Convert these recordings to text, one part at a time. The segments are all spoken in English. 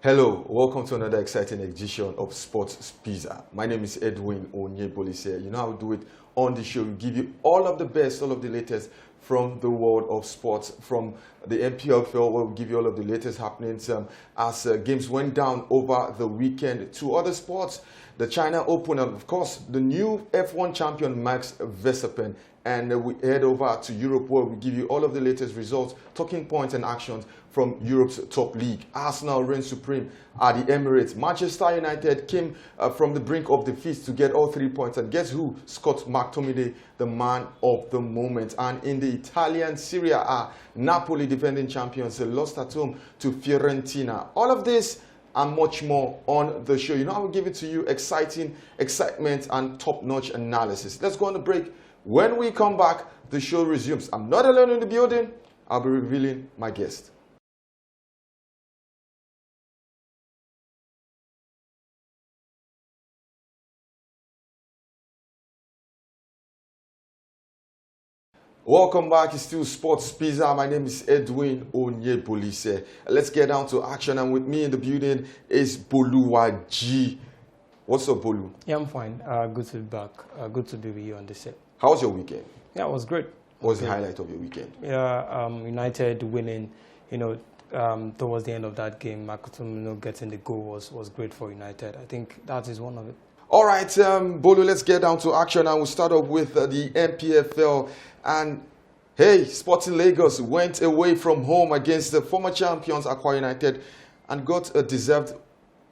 Hello, welcome to another exciting edition of Sports Pizza. My name is Edwin Onyebolise. You know how we do it on the show. We give you all of the best, all of the latest from the world of sports, from the NPFL, where we give you all of the latest happenings as games went down over the weekend, to other sports, the China Open, and of course, the new F1 champion Max Verstappen. And we head over to Europe, where we give you all of the latest results, talking points and actions from Europe's top league. Arsenal reigns supreme at the Emirates. Manchester United came from the brink of defeat to get all 3 points. And guess who? Scott McTominay, the man of the moment. And in the Italian Serie A, Napoli, defending champions, lost at home to Fiorentina. All of this and much more on the show. You know, I will give it to you, excitement, and top-notch analysis. Let's go on a break. When we come back, the show resumes. I'm not alone in the building. I'll be revealing my guest. Welcome back. It's still Sports Pizza. My name is Edwin Onyebolise. Let's get down to action. And with me in the building is Boluwaji. What's up, Bolu? Yeah, I'm fine. Good to be back. Good to be with you on the set. How was your weekend? Yeah, it was great. What was the highlight of your weekend? Yeah, United winning, towards the end of that game, McTominay getting the goal was great for United. I think that is one of it. All right, Bolu, let's get down to action. And we'll start off with the NPFL. And hey, Sporting Lagos went away from home against the former champions, Akwa United, and got a deserved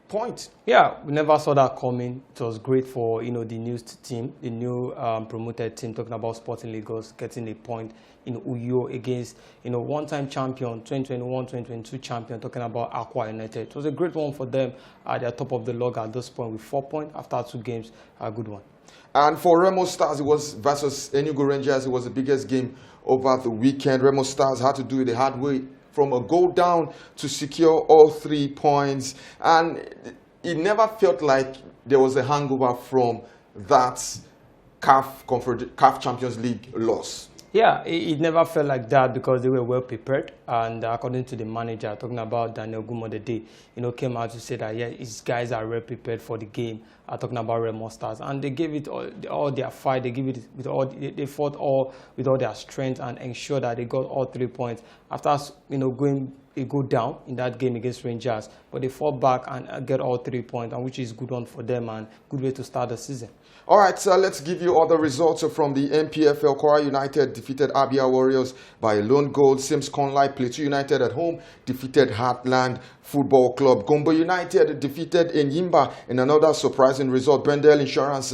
point. Yeah, we never saw that coming. It was great for the new team, the new promoted team, talking about Sporting Lagos getting a point in Uyo against one-time champion, 2021-2022 champion, talking about Akwa United. It was a great one for them. They're top of the log at this point with 4 points after 2 games. A good one. And for Remo Stars, it was versus Enugu Rangers. It was the biggest game over the weekend. Remo Stars had to do it the hard way, from a goal down to secure all 3 points. And it never felt like there was a hangover from that CAF Champions League loss. Yeah, it never felt like that because they were well prepared. And according to the manager, talking about Daniel Gumodede, came out to say that, yeah, his guys are well prepared for the game, talking about Remo Stars. And they gave it all their fight. They gave it with they fought with all their strength and ensured that they got all 3 points. After, going a go down in that game against Rangers, but they fought back and get all 3 points, and which is good one for them and good way to start the season. All right, so let's give you all the results from the NPFL. Kwara United defeated Abia Warriors by a lone goal. Sims Conlai, Plateau United at home defeated Heartland Football Club. Gombe United defeated Enyimba in another surprising result. Bendel Insurance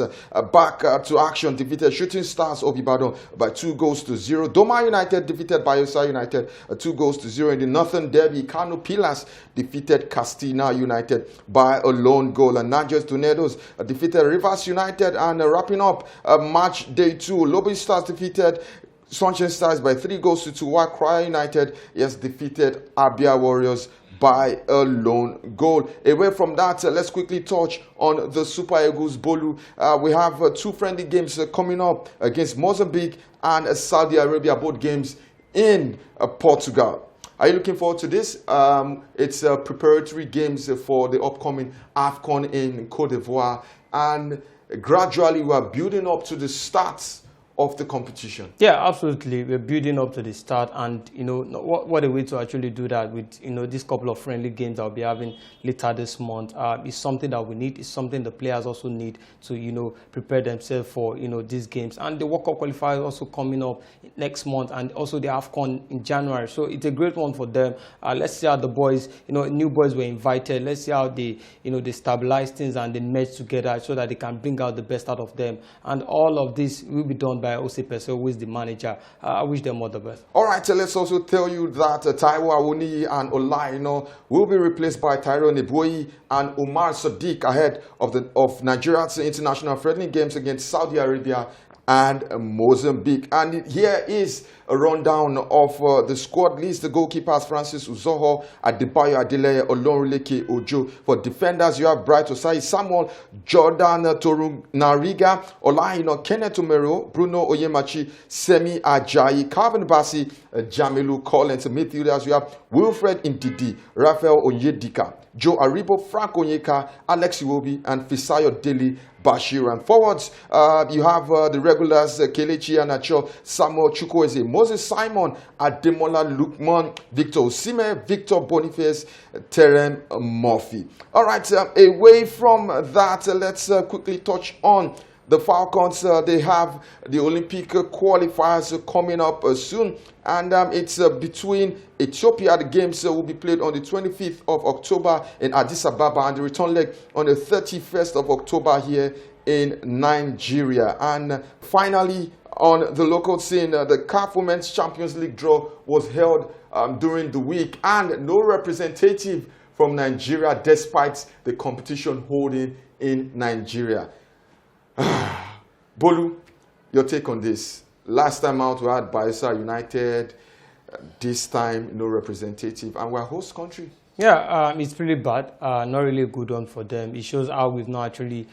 back to action, defeated Shooting Stars of Ibadan by 2-0. Doma United defeated Bayelsa United 2-0. In the Northern Derby, Kano Pillars defeated Castina United by a lone goal. And Niger Tornadoes defeated Rivers United. And wrapping up match day 2, Lobby Stars defeated Sunshine Stars by 3-2. While Kwara United defeated Abia Warriors by a lone goal. Away from that, let's quickly touch on the Super Eagles. Bolu, we have 2 friendly games coming up against Mozambique and Saudi Arabia, both games in Portugal. Are you looking forward to this? It's preparatory games for the upcoming AFCON in Cote d'Ivoire, and gradually we are building up to the start of the competition. Yeah, absolutely. We're building up to the start, and what a way to actually do that with this couple of friendly games I'll be having later this month is something that we need. It's something the players also need to prepare themselves for these games. And the World Cup qualifiers also coming up next month, and also the AFCON in January. So it's a great one for them. Let's see how the boys, new boys were invited. Let's see how they they stabilize things and they merge together so that they can bring out the best out of them. And all of this will be done by Ose Pesew, who is the manager. I wish them all the best. All right, so let's also tell you that Taiwo Awoniyi and Olaino will be replaced by Tyrone Eboyi and Umar Sadiq ahead of Nigeria's international friendly games against Saudi Arabia and Mozambique. And here is a rundown of the squad list. The goalkeepers: Francis Uzoho, Adebayo Adeleye, Olorunleke Ojo. For defenders, you have Bright Osai Samuel, Jordan Torunariga, Olahino Kenneth Omero, Bruno Oyemachi, Semi Ajayi, Calvin Bassi, Jamilu Collins. Midfielders, we have Wilfred Ndidi, Raphael Onyedika, Joe Aribo, Frank Onyeka, Alex Iwobi, and Fisayo Dele Bashir. And forwards, you have the regulars, Kelechi Iheanacho, Samuel Chukwueze, Moses Simon, Ademola Lookman, Victor Osimhen, Victor Boniface, Terem Murphy. All right, away from that, let's quickly touch on the Falcons. They have the Olympic qualifiers coming up soon, and it's between Ethiopia. The games will be played on the 25th of October in Addis Ababa, and the return leg on the 31st of October here in Nigeria. And finally, on the local scene, the CAF Women's Champions League draw was held during the week, and no representative from Nigeria despite the competition holding in Nigeria. Bolu, your take on this? Last time out, we had Bayelsa United. This time, no representative, and we're host country. Yeah, it's pretty bad. Not really a good one for them. It shows how we've not actually,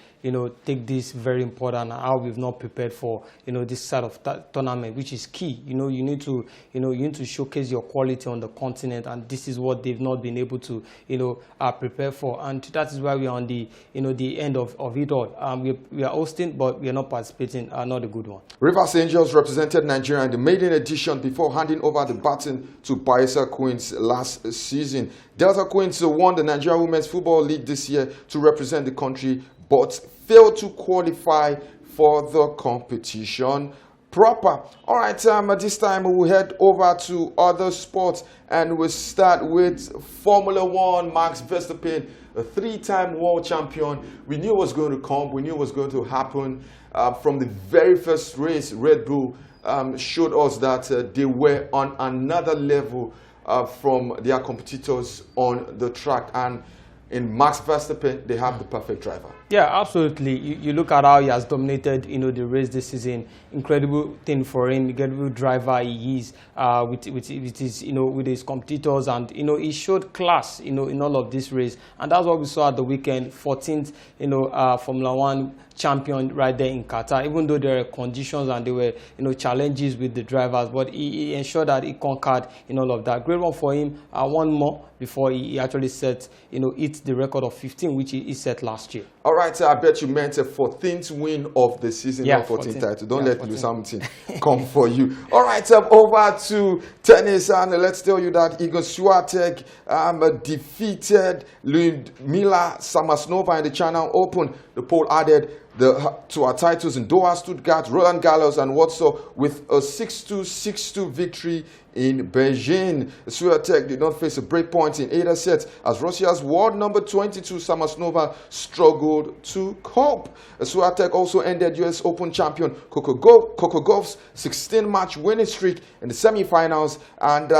take this very important, and how we've not prepared for, this side of tournament, which is key. You need to showcase your quality on the continent, and this is what they've not been able to, prepare for. And that is why we are on the, the end of it all. We are hosting, but we are not participating. Not a good one. Rivers Angels represented Nigeria in the maiden edition before handing over the baton to Bayelsa Queens last season. Delta Queens won the Nigeria Women's Football League this year to represent the country, but failed to qualify for the competition proper. All right, this time we'll head over to other sports, and we'll start with Formula One. Max Verstappen, a three-time world champion. We knew it was going to come. We knew it was going to happen. From the very first race, Red Bull showed us that they were on another level from their competitors on the track, and in Max Verstappen, they have the perfect driver. Yeah, absolutely. You look at how he has dominated, the race this season. Incredible thing for him. Incredible driver he is with his, with his competitors, and he showed class, in all of this race, and that's what we saw at the weekend. 14th, Formula One champion right there in Qatar. Even though there were conditions and there were, challenges with the drivers, but he ensured that he conquered in all of that. Great one for him. One more before he actually set, hit the record of 15, which he set last year. All right, I bet you meant a 14th win of the season, yeah, not 14th title. Don't yeah, let Lewis Hamilton come for you. All right, over to tennis, and let's tell you that Iga Swiatek defeated Ludmila Samasnova in the China Open. The poll added to our titles in Doha, Stuttgart, Roland Garros, and Warsaw with a 6-2, 6-2 victory in Beijing. Swiatek did not face a break point in either set as Russia's world number 22 Samasnova struggled to cope. Swiatek also ended US Open champion Coco Gauff's 16-match winning streak in the semi-finals, and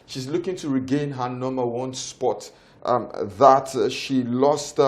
she's looking to regain her #1 spot that she lost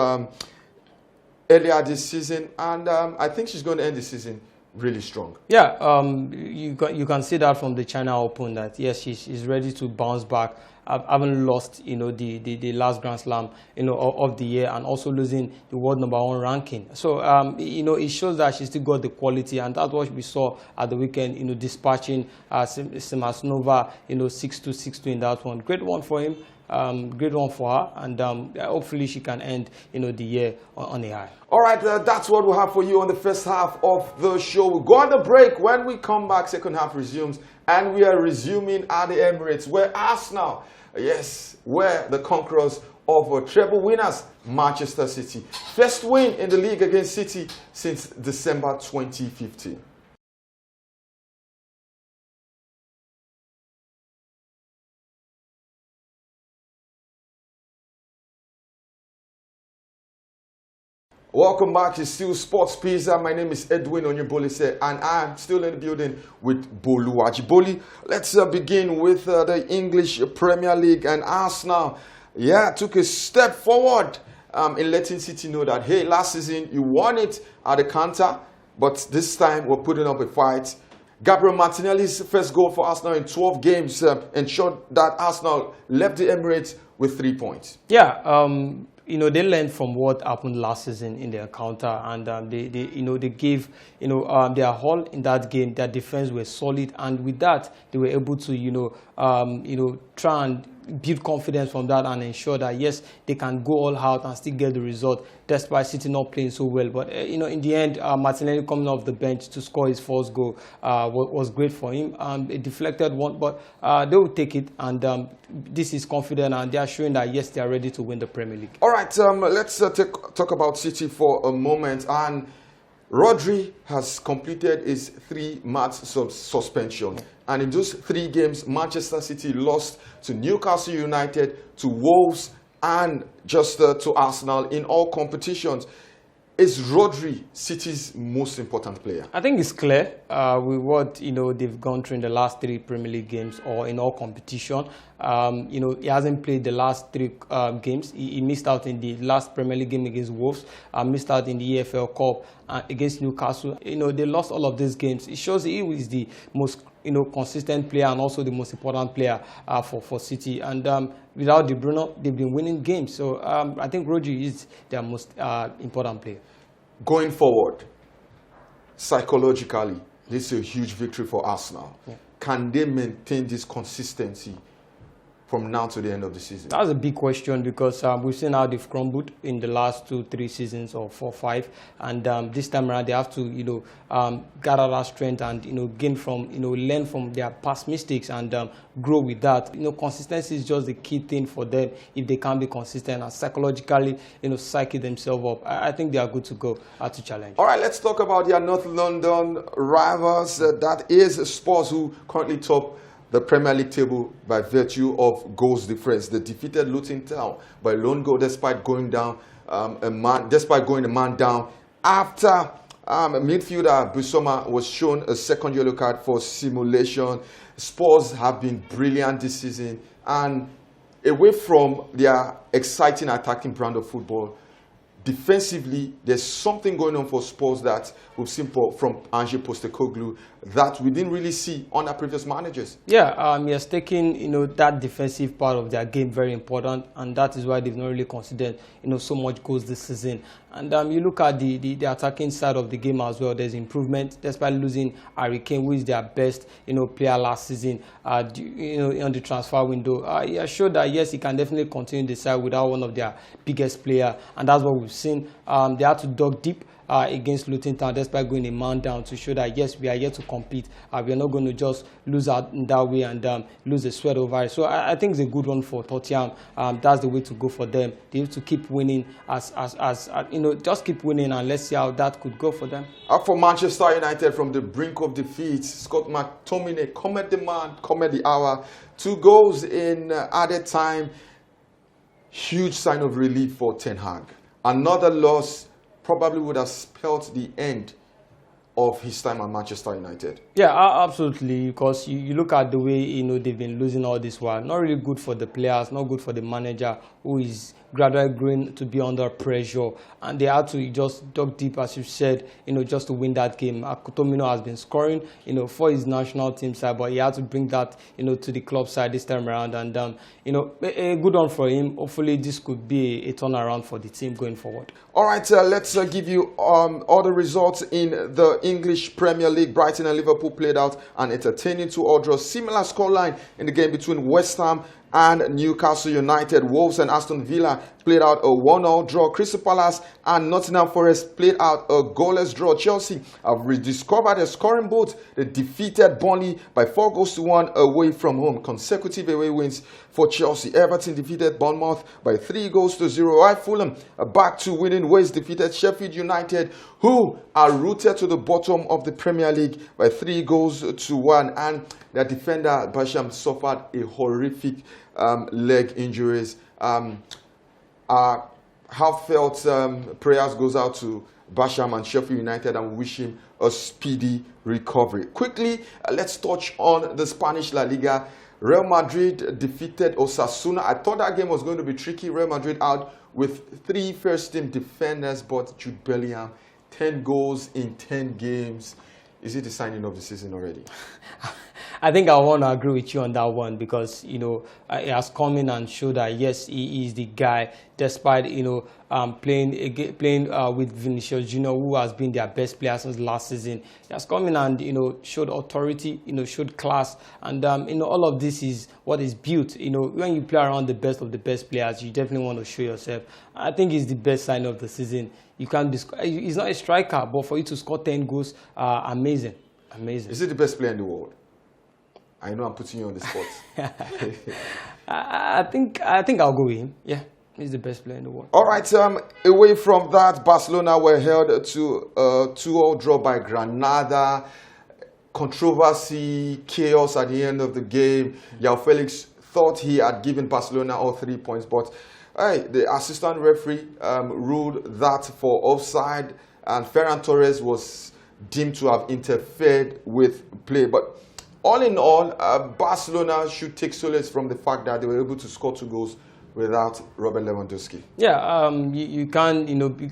earlier this season, and I think she's going to end the season really strong. Yeah, you can see that from the China Open that yes, she's ready to bounce back. Having lost, the last Grand Slam, of the year, and also losing the world #1 ranking. So, it shows that she still got the quality, and that's what we saw at the weekend. Dispatching Samasnova, 6-2, 6-2 in that one. Great one for him. Great one for her, and hopefully she can end the year on a high. All right, that's what we'll have for you on the first half of the show. We'll go on the break. When we come back, second half resumes, and we are resuming at the Emirates, where Arsenal, where the conquerors of treble winners, Manchester City, first win in the league against City since December 2015. Welcome back to Still Sports Pizza. My name is Edwin Onyebolise, and I'm still in the building with Bolu Ajiboli. Let's begin with the English Premier League, and Arsenal, took a step forward in letting City know that, hey, last season you won it at the counter, but this time we're putting up a fight. Gabriel Martinelli's first goal for Arsenal in 12 games ensured that Arsenal left the Emirates with 3 points. Yeah, they learned from what happened last season in the encounter, and they gave, their all in that game. Their defense were solid, and with that, they were able to, try and build confidence from that and ensure that yes, they can go all out and still get the result despite City not playing so well. But in the end, Martinelli coming off the bench to score his first goal was great for him. A deflected one, but they will take it, and this is confident, and they are showing that yes, they are ready to win the Premier League. All right, let's talk about City for a moment. And Rodri has completed his 3-match suspension. And in those 3 games, Manchester City lost to Newcastle United, to Wolves, and just to Arsenal in all competitions. Is Rodri City's most important player? I think it's clear with what they've gone through in the last 3 Premier League games or in all competition. He hasn't played the last 3 games. He missed out in the last Premier League game against Wolves, missed out in the EFL Cup against Newcastle. They lost all of these games. It shows he is the most consistent player and also the most important player for City. And without De Bruyne, they've been winning games. So I think Rodri is their most important player. Going forward, psychologically, this is a huge victory for Arsenal. Yeah. Can they maintain this consistency from now to the end of the season? That's a big question, because we've seen how they've crumbled in the last 2-3 seasons, or 4-5, and this time around they have to gather that strength and gain from learn from their past mistakes and grow with that. Consistency is just the key thing for them. If they can be consistent and psychologically psyche themselves up, I think they are good to go to challenge. All right, let's talk about their North London rivals. That is Spurs, who currently top the Premier League table by virtue of goals difference. They defeated Luton Town by lone goal despite going down a man down after midfielder Bissouma was shown a second yellow card for simulation. Spurs have been brilliant this season, and away from their exciting attacking brand of football, defensively, there's something going on for Spurs that we've seen from Ange Postecoglou that we didn't really see under previous managers. Yeah, he has taken that defensive part of their game very important, and that is why they've not really considered so much goals this season. And you look at the attacking side of the game as well. There's improvement despite losing Harry Kane, who is their best player last season. On the transfer window, he has showed that yes, he can definitely continue the side without one of their biggest players, and that's what we've seen. They had to dug deep against Luton Town despite going a man down to show that yes, we are here to compete. We are not going to just lose out in that way and lose the sweat over it. So I think it's a good one for Tottenham. That's the way to go for them. They have to keep winning just keep winning, and let's see how that could go for them. For Manchester United, from the brink of defeat, Scott McTominay, comment the man, comment the hour. 2 goals in added time. Huge sign of relief for Ten Hag. Another loss probably would have spelled the end of his time at Manchester United. Yeah, absolutely, because you look at the way they've been losing all this while. Not really good for the players, not good for the manager, who is gradually growing to be under pressure, and they had to just dug deep, as you said, just to win that game. Coutinho has been scoring, for his national team side, but he had to bring that, to the club side this time around, and a good one for him. Hopefully, this could be a turnaround for the team going forward. All right, let's give you all the results in the English Premier League. Brighton and Liverpool played out an entertaining 2-2 draw. Similar scoreline in the game between West Ham and Newcastle United. Wolves and Aston Villa played out a 1-1 draw. Crystal Palace and Nottingham Forest played out a goalless draw. Chelsea have rediscovered their scoring boat. They defeated Burnley by 4-1 away from home. Consecutive away wins for Chelsea. Everton defeated Bournemouth by 3-0. While Fulham are back to winning ways, defeated Sheffield United, who are rooted to the bottom of the Premier League, by 3-1. And their defender Basham suffered a horrific leg injuries. Heartfelt prayers goes out to Basham and Sheffield United, and wish him a speedy recovery. Quickly, let's touch on the Spanish La Liga. Real Madrid defeated Osasuna. I thought that game was going to be tricky. Real Madrid out with 3 first-team defenders, but Jude Bellingham, 10 goals in 10 games. Is it the signing of the season already? I think I want to agree with you on that one because, he has come in and showed that, yes, he is the guy, despite, playing with Vinicius Junior, who has been their best player since last season. He has come in and, showed authority, showed class. And, all of this is what is built. When you play around the best of the best players, you definitely want to show yourself. I think it's the best sign of the season. You can't he's not a striker, but for you to score 10 goals, amazing. Amazing. Is he the best player in the world? I know I'm putting you on the spot. I think I'll go with him. Yeah, he's the best player in the world. All right. Away from that, Barcelona were held to a 2-2 draw by Granada. Controversy, chaos at the end of the game. João Felix thought he had given Barcelona all 3 points, but hey, the assistant referee ruled that for offside, and Ferran Torres was deemed to have interfered with play. But all in all, Barcelona should take solace from the fact that they were able to score 2 goals without Robert Lewandowski. Yeah, you can't,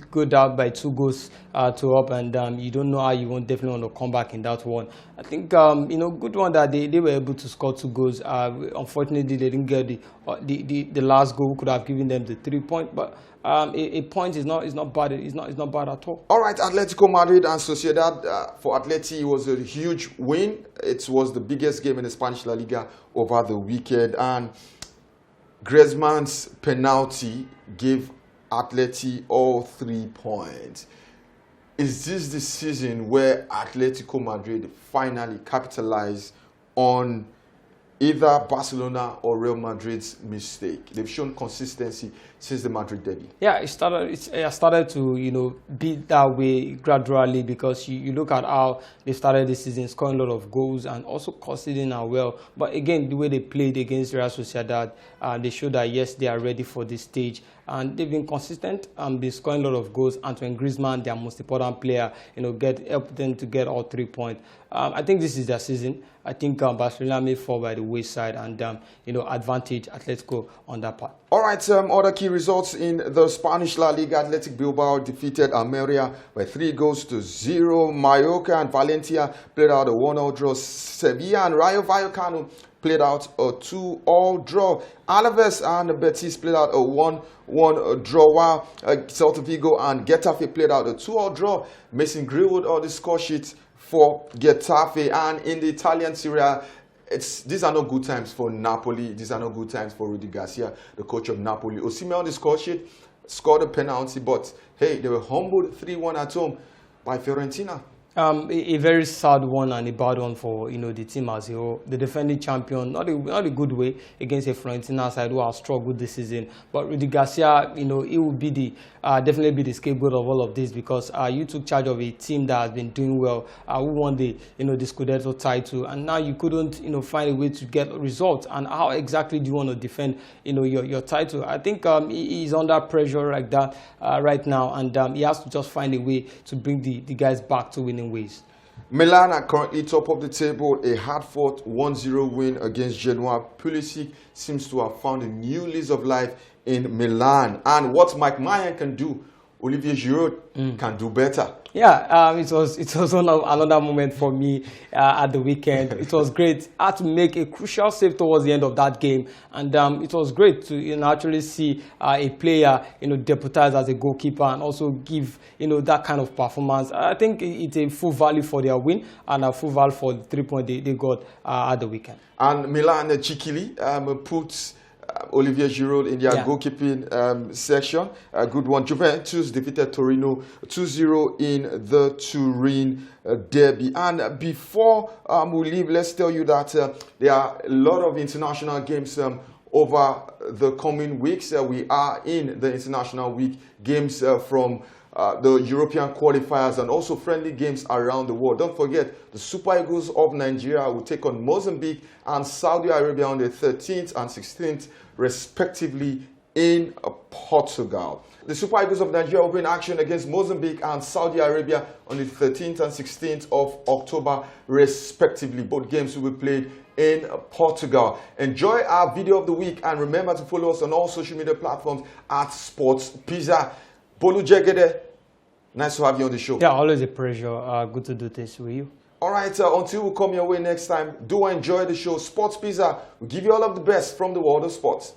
go down by 2 goals to up, and you don't know how you won't definitely want to come back in that one. I think, good one that they were able to score 2 goals. Unfortunately, they didn't get the last goal. Could have given them the 3 point, but a point is not bad. It's not bad at all. All right, Atletico Madrid and Sociedad. For Atleti, it was a huge win. It was the biggest game in the Spanish La Liga over the weekend, and Griezmann's penalty gave Atleti all 3 points. Is this the season where Atletico Madrid finally capitalized on either Barcelona or Real Madrid's mistake? They've shown consistency since the Madrid derby. Yeah, it started to be that way gradually, because you look at how they started the season, scoring a lot of goals and also conceding as well. But again, the way they played against Real Sociedad, they showed that yes, they are ready for this stage, and they've been consistent. They're scoring a lot of goals. Antoine Griezmann, their most important player, helped them to get all 3 points. I think this is their season. I think Barcelona may fall by the wayside, and advantage Atletico on that part. All right, other key results in the Spanish La Liga. Athletic Bilbao defeated Almeria by 3-0. Mallorca and Valencia played out a 1-1 draw. Sevilla and Rayo Vallecano played out a 2-2 draw. Alaves and Betis played out a 1-1 draw, while Celta Vigo and Getafe played out a 2-2 draw. Mason Greenwood on the score sheet for Getafe. And in the Italian Serie A, these are not good times for Napoli. These are not good times for Rudi Garcia, the coach of Napoli. Osimhen on the score sheet scored a penalty, but hey, they were humbled 3-1 at home by Fiorentina. A very sad one and a bad one for the team as a whole. The defending champion, not a good way against a Fiorentina side who have struggled this season. But Rudi Garcia, he will be definitely be the scapegoat of all of this, because you took charge of a team that has been doing well, who won the the Scudetto title, and now you couldn't find a way to get results. And how exactly do you want to defend your title? I think he's under pressure like that right now, and he has to just find a way to bring the guys back to winning ways. Milan are currently top of the table, a hard-fought 1-0 win against Genoa. Pulisic seems to have found a new lease of life in Milan, and what Mike Maignan can do, Olivier Giroud can do better. Yeah, it was another moment for me at the weekend. It was great. I had to make a crucial save towards the end of that game, and it was great to actually see a player deputize as a goalkeeper and also give that kind of performance. I think it's a full value for their win and a full value for the 3 points they got at the weekend. And Milan cheekily puts Olivier Giroud in their goalkeeping section. A good one. Juventus defeated Torino 2-0 in the Turin derby. And before we leave, let's tell you that there are a lot of international games over the coming weeks. We are in the international week, games from the European qualifiers and also friendly games around the world. Don't forget, the Super Eagles of Nigeria will take on Mozambique and Saudi Arabia on the 13th and 16th, respectively, in Portugal. The Super Eagles of Nigeria will be in action against Mozambique and Saudi Arabia on the 13th and 16th of October, respectively. Both games will be played in Portugal. Enjoy our video of the week, and remember to follow us on all social media platforms at Sports Pizza. Bolu Jegede, nice to have you on the show. Yeah, always a pleasure. Good to do this with you. All right, until we come your way next time, do enjoy the show. Sports Pizza will give you all of the best from the world of sports.